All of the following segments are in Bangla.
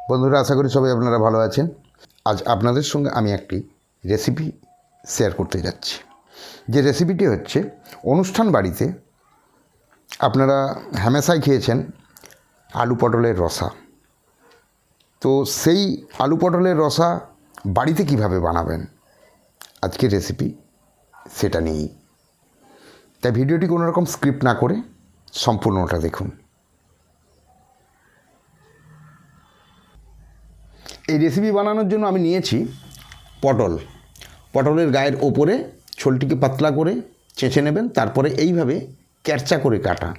বন্ধুরা, আশা করি সবাই আপনারা ভালো আছেন। আজ আপনাদের সঙ্গে আমি একটি রেসিপি শেয়ার করতে যাচ্ছি। যে রেসিপিটি হচ্ছে, অনুষ্ঠান বাড়িতে আপনারা হামেশাই খেয়েছেন আলু পটলের রসা। তো সেই আলু পটলের রসা বাড়িতে কিভাবে বানাবেন, আজকের রেসিপি সেটা নিয়েই। তাই ভিডিওটি কোনো রকম স্ক্রিপ্ট না করে সম্পূর্ণটা দেখুন। এই রেসিপি বানানোর জন্য আমি নিয়েছি পটলের গায়ের ওপরে ছোলটিকে পাতলা করে চেঁচে নেবেন, তারপরে এইভাবে ক্যারচা করে কাটা।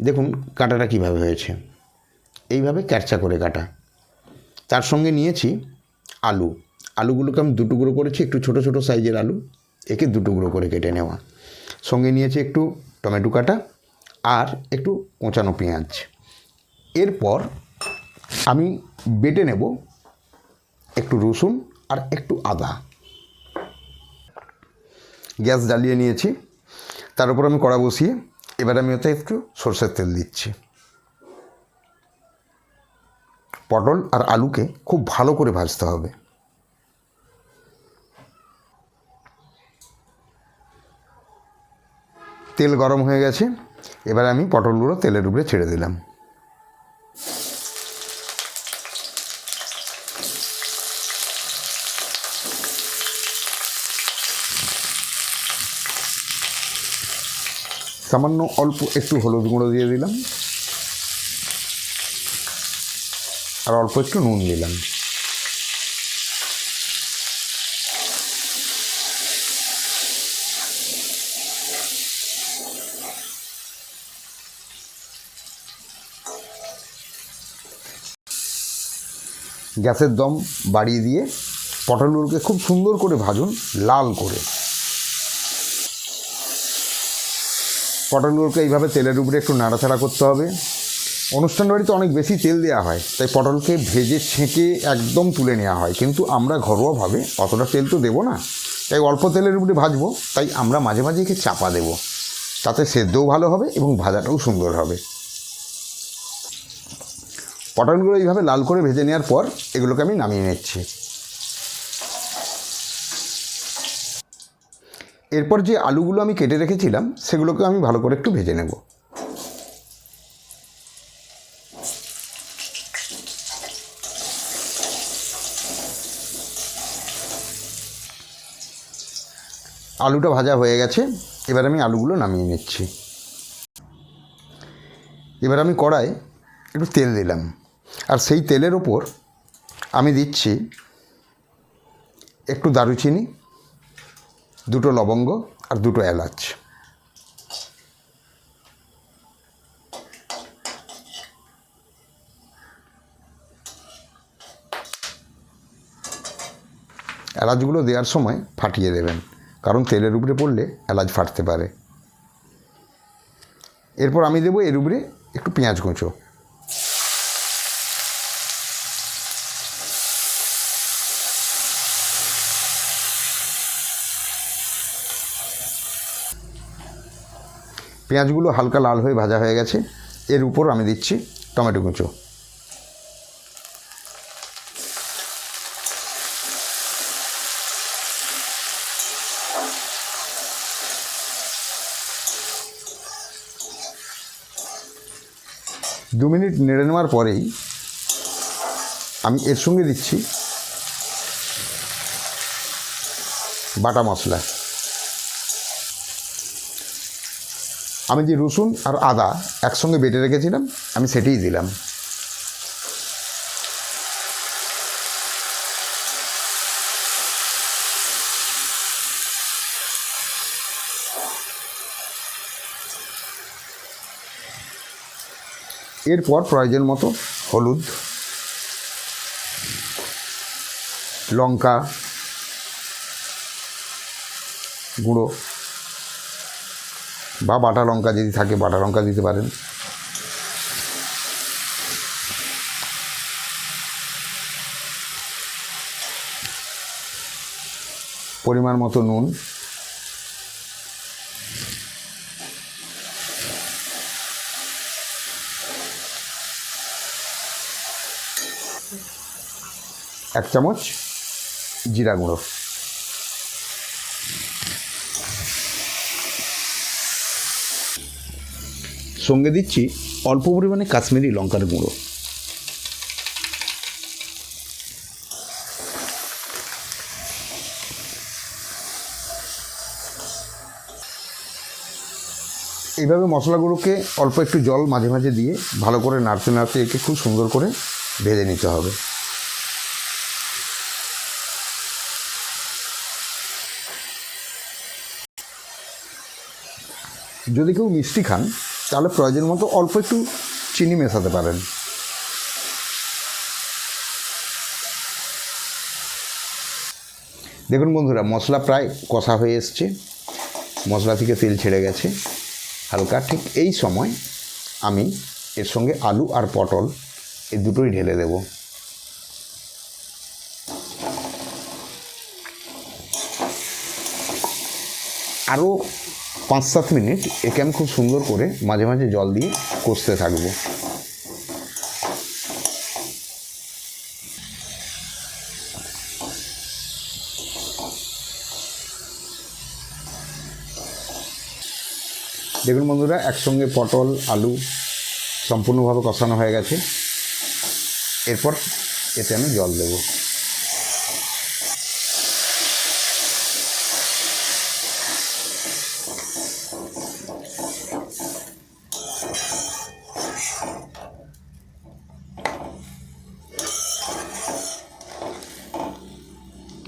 দেখুন কাটাটা কীভাবে হয়েছে, এইভাবে ক্যারচা করে কাটা। তার সঙ্গে নিয়েছি আলুগুলোকে আমি দু টুকরো করেছি, একটু ছোট ছোট সাইজের আলু, একে দু টুকরো করে কেটে নেওয়া। সঙ্গে নিয়েছি একটু টমেটো কাটা আর একটু কোঁচানো পেঁয়াজ। এরপর আমি বেটে নেব একটু রসুন আর একটু আদা। গ্যাস জ্বালিয়ে নিয়েছি, তার উপর আমি কড়া বসিয়ে এবার আমি ওতে একটু সরষের তেল দিচ্ছি। পটল আর আলুকে খুব ভালো করে ভাজতে হবে। তেল গরম হয়ে গেছে, এবার আমি পটলগুলো তেলের উপরে ছেড়ে দিলাম। সামান্য অল্প একটু হলুদ গুঁড়ো দিয়ে দিলাম আর অল্প একটু নুন দিলাম। গ্যাসের দম বাড়িয়ে দিয়ে পটলগুলোকে খুব সুন্দর করে ভাজুন, লাল করে। পটলগুলোকে এইভাবে তেলের উপরে একটু নাড়াচাড়া করতে হবে। অনুষ্ঠান বাড়িতে অনেক বেশি তেল দেওয়া হয়, তাই পটলকে ভেজে ছেঁকে একদম তুলে নেওয়া হয়, কিন্তু আমরা ঘরোয়াভাবে অতটা তেল তো দেবো না, তাই অল্প তেলের উপরে ভাজবো। তাই আমরা মাঝে মাঝে একে চাপা দেব, তাতে সেদ্ধও ভালো হবে এবং ভাজাটাও সুন্দর হবে। পটলগুলো এইভাবে লাল করে ভেজে নেওয়ার পর এগুলোকে আমি নামিয়ে নিচ্ছি। এরপর যে আলুগুলো আমি কেটে রেখেছিলাম সেগুলোকে আমি ভালো করে একটু ভেজে নেব। আলুটা ভাজা হয়ে গেছে, এবার আমি আলুগুলো নামিয়ে নিচ্ছি। এবার আমি কড়ায় একটু তেল দিলাম, আর সেই তেলের ওপর আমি দিচ্ছি একটু দারুচিনি, দুটো লবঙ্গ আর দুটো এলাচ। এলাচগুলো দেওয়ার সময় ফাটিয়ে দেবেন, কারণ তেলের উপরে পড়লে এলাচ ফাটতে পারে। এরপর আমি দেবো এর উপরে একটু পেঁয়াজ কুঁচো। পেঁয়াজগুলো হালকা লাল হয়ে ভাজা হয়ে গেছে, এর উপর আমি দিচ্ছি টমেটো কুঁচো। দু মিনিট নেড়ে নেওয়ার পরেই আমি এর সঙ্গে দিচ্ছি বাটা মশলা। আমি যে রসুন আর আদা একসঙ্গে বেটে রেখেছিলাম আমি সেটাই দিলাম। এরপর প্রয়োজন মতো হলুদ, লঙ্কা গুঁড়ো বা বাটা লঙ্কা যদি থাকে বাটা লঙ্কা দিতে পারেন। পরিমাণ মতো নুন, 1 চামচ জিরা গুঁড়ো, সঙ্গে দিচ্ছি অল্প পরিমাণে কাশ্মীরি লঙ্কার গুঁড়ো। এইভাবে মশলাগুলোকে অল্প একটু জল মাঝে মাঝে দিয়ে ভালো করে নাড়তে নাড়তে একে খুব সুন্দর করে ভেজে নিতে হবে। যদি কেউ মিষ্টি খান তাহলে প্রয়োজন মতো অল্প একটু চিনি মেশাতে পারেন। দেখুন বন্ধুরা, মশলা প্রায় কষা হয়ে এসছে, মশলা থেকে তেল ছেড়ে গেছে হালকা। ঠিক এই সময় আমি এর সঙ্গে আলু আর পটল এই দুটোই ঢেলে দেব। আরও 5-7 মিনিট একে আমি খুব সুন্দর করে মাঝে মাঝে জল দিয়ে কষতে থাকবো। দেখুন বন্ধুরা, একসঙ্গে পটল আলু সম্পূর্ণভাবে কষানো হয়ে গেছে। এরপর এতে আমি জল দেব।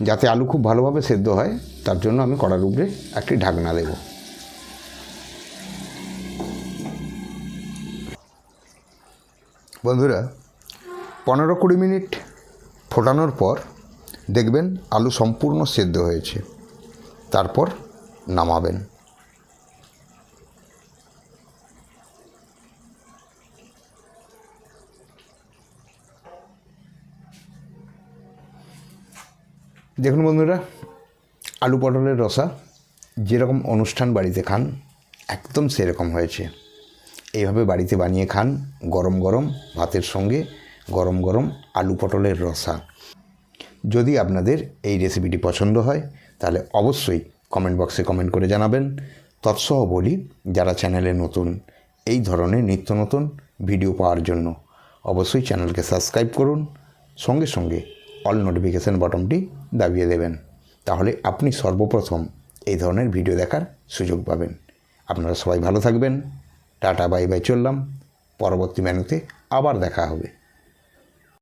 যাতে আলু খুব ভালোভাবে সেদ্ধ হয় তার জন্য আমি কড়ার উপরে একটি ঢাকনা দেব। বন্ধুরা, 15-20 মিনিট ফোটানোর পর দেখবেন আলু সম্পূর্ণ সেদ্ধ হয়েছে। তারপর নামাবেন। দেখুন বন্ধুরা, আলু পটলের রসা যেরকম অনুষ্ঠান বাড়িতে খান একদম সেরকম হয়েছে। এইভাবে বাড়িতে বানিয়ে খান গরম গরম ভাতের সঙ্গে গরম গরম আলু পটলের রসা। যদি আপনাদের এই রেসিপিটি পছন্দ হয় তাহলে অবশ্যই কমেন্ট বক্সে কমেন্ট করে জানাবেন। তৎসহ বলি, যারা চ্যানেলে নতুন, এই ধরনের নিত্য নতুন ভিডিও পাওয়ার জন্য অবশ্যই চ্যানেলকে সাবস্ক্রাইব করুন, সঙ্গে সঙ্গে অল নোটিফিকেশান বাটনটি দাবিয়ে দেবেন। তাহলে আপনি সর্বপ্রথম এই ধরনের ভিডিও দেখার সুযোগ পাবেন। আপনারা সবাই ভালো থাকবেন। টাটা বাই বাই, চললাম। পরবর্তী মেনুতে আবার দেখা হবে।